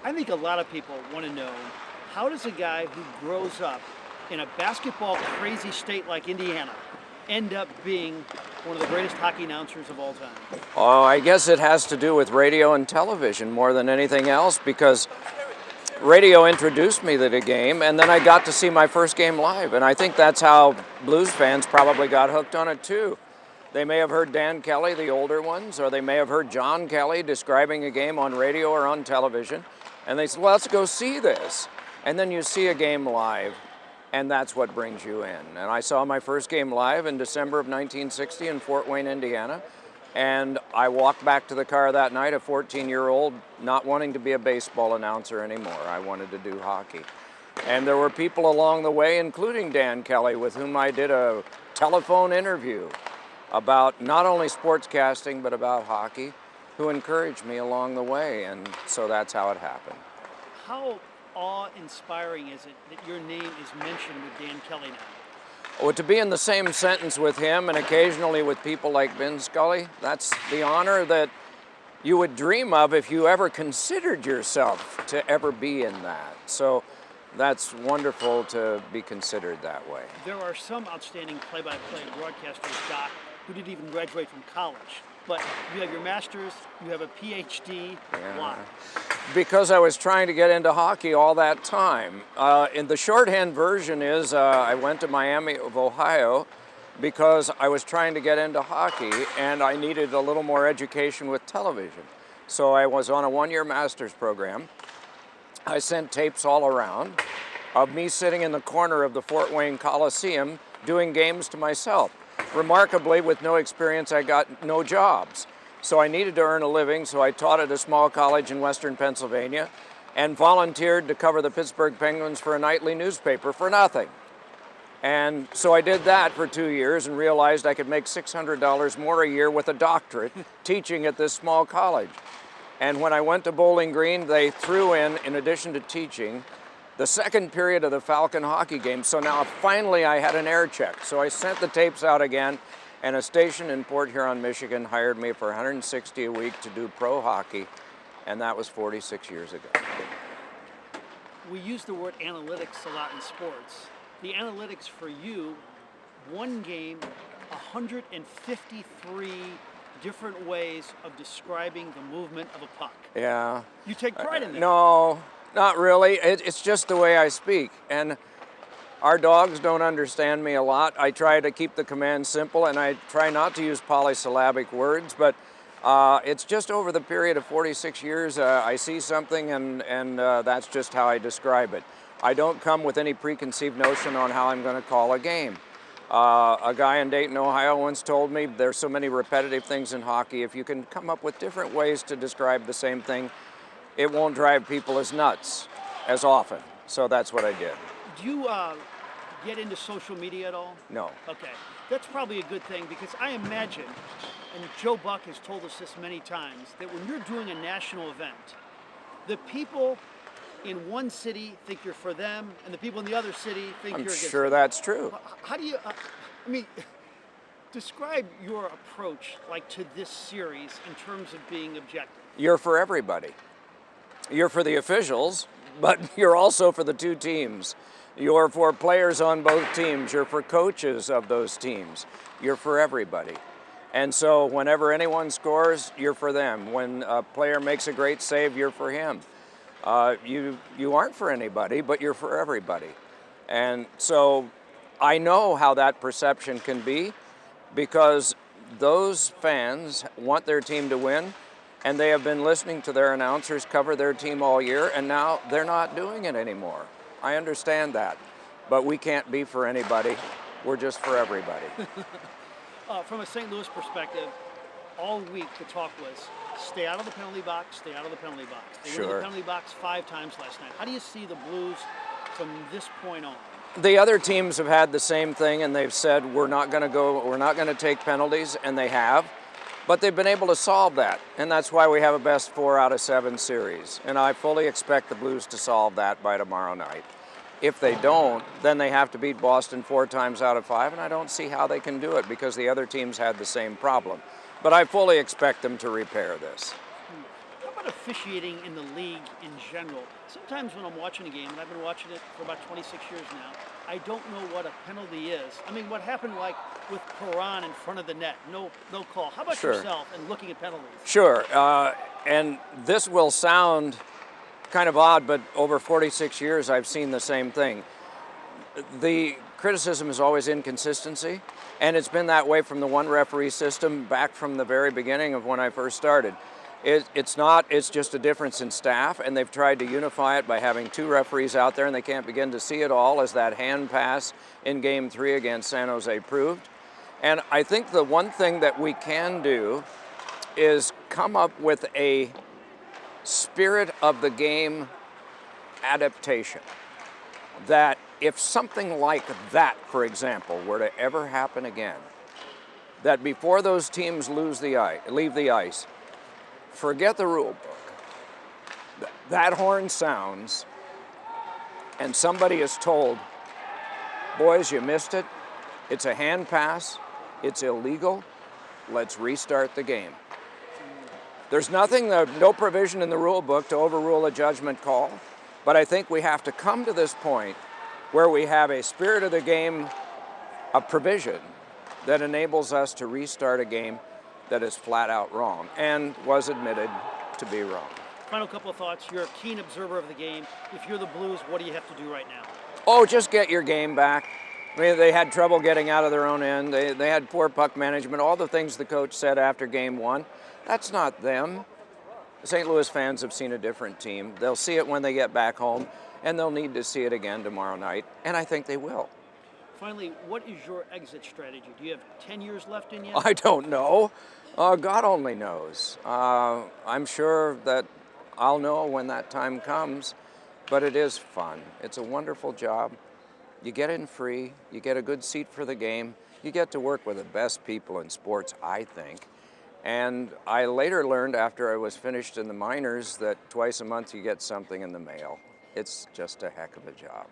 I think a lot of people want to know, how does a guy who grows up in a basketball crazy state like Indiana end up being one of the greatest hockey announcers of all time? Oh, I guess it has to do with radio and television more than anything else, because radio introduced me to the game, and then I got to see my first game live, and I think that's how Blues fans probably got hooked on it too. They may have heard Dan Kelly, the older ones, or they may have heard John Kelly describing a game on radio or on television, and they said, well, let's go see this. And then you see a game live, and that's what brings you in. And I saw my first game live in December of 1960 in Fort Wayne, Indiana, and I walked back to the car that night, a 14-year-old, not wanting to be a baseball announcer anymore. I wanted to do hockey. And there were people along the way, including Dan Kelly, with whom I did a telephone interview about not only sportscasting, but about hockey, who encouraged me along the way, and so that's how it happened. How awe-inspiring is it that your name is mentioned with Dan Kelly now? Well, to be in the same sentence with him and occasionally with people like Vin Scully, that's the honor that you would dream of if you ever considered yourself to ever be in that. So that's wonderful to be considered that way. There are some outstanding play-by-play broadcasters, Doc, who didn't even graduate from college. But you have your master's, you have a PhD. Yeah. Why? Because I was trying to get into hockey all that time. In the shorthand version is I went to Miami of Ohio because I was trying to get into hockey and I needed a little more education with television. So I was on a one-year master's program. I sent tapes all around of me sitting in the corner of the Fort Wayne Coliseum doing games to myself. Remarkably, with no experience, I got no jobs. So I needed to earn a living, so I taught at a small college in western Pennsylvania and volunteered to cover the Pittsburgh Penguins for a nightly newspaper for nothing. And so I did that for 2 years and realized I could make $600 more a year with a doctorate teaching at this small college. And when I went to Bowling Green, they threw in addition to teaching, the second period of the Falcon hockey game. So now finally I had an air check. So I sent the tapes out again, and a station in Port Huron, Michigan hired me for $160 a week to do pro hockey, and that was 46 years ago. We use the word analytics a lot in sports. The analytics for you, one game, 153 different ways of describing the movement of a puck. Yeah. You take pride in that. No, not really. It's just the way I speak. And our dogs don't understand me a lot. I try to keep the command simple, and I try not to use polysyllabic words, but it's just over the period of 46 years, I see something, and that's just how I describe it. I don't come with any preconceived notion on how I'm going to call a game. A guy in Dayton, Ohio once told me there's so many repetitive things in hockey, if you can come up with different ways to describe the same thing, it won't drive people as nuts as often. So that's what I did. Do you get into social media at all? No. Okay. That's probably a good thing, because I imagine, and Joe Buck has told us this many times, that when you're doing a national event, the people in one city think you're for them, and the people in the other city think I'm you're against sure them. that's true. How do you, describe your approach, like, to this series in terms of being objective. You're for everybody. You're for the officials, but you're also for the two teams. You're for players on both teams. You're for coaches of those teams. You're for everybody. And so whenever anyone scores, you're for them. When a player makes a great save, you're for him. You aren't for anybody, but you're for everybody. And so I know how that perception can be, because those fans want their team to win, and they have been listening to their announcers cover their team all year, and now they're not doing it anymore. I understand that, but we can't be for anybody. We're just for everybody. From a St. Louis perspective, all week the talk was, stay out of the penalty box, stay out of the penalty box. They went to the penalty box 5 times last night. How do you see the Blues from this point on? The other teams have had the same thing, and they've said we're not going to take penalties, and they have. But they've been able to solve that, and that's why we have a best 4 out of 7 series. And I fully expect the Blues to solve that by tomorrow night. If they don't, then they have to beat Boston 4 times out of 5, and I don't see how they can do it, because the other teams had the same problem. But I fully expect them to repair this. How about officiating in the league in general? Sometimes when I'm watching a game, and I've been watching it for about 26 years now, I don't know what a penalty is. I mean, what happened like with Perron in front of the net? No call. How about Sure. yourself and looking at penalties? Sure, and this will sound kind of odd, but over 46 years I've seen the same thing. The criticism is always inconsistency, and it's been that way from the one referee system back from the very beginning of when I first started. It's just a difference in staff, and they've tried to unify it by having two referees out there, and they can't begin to see it all, as that hand pass in Game 3 against San Jose proved. And I think the one thing that we can do is come up with a spirit of the game adaptation, that if something like that, for example, were to ever happen again, that before those teams leave the ice, forget the rule book. That horn sounds, and somebody is told, boys, you missed it. It's a hand pass. It's illegal. Let's restart the game. There's no provision in the rule book to overrule a judgment call, but I think we have to come to this point where we have a spirit of the game, a provision that enables us to restart a game that is flat out wrong and was admitted to be wrong. Final couple of thoughts. You're a keen observer of the game. If you're the Blues, what do you have to do right now? Oh, just get your game back. I mean, they had trouble getting out of their own end. They had poor puck management, all the things the coach said after Game 1. That's not them. St. Louis fans have seen a different team. They'll see it when they get back home, and they'll need to see it again tomorrow night, and I think they will. Finally, what is your exit strategy? Do you have 10 years left in you? I don't know. God only knows. I'm sure that I'll know when that time comes, but it is fun. It's a wonderful job. You get in free, you get a good seat for the game, you get to work with the best people in sports, I think. And I later learned after I was finished in the minors that twice a month you get something in the mail. It's just a heck of a job.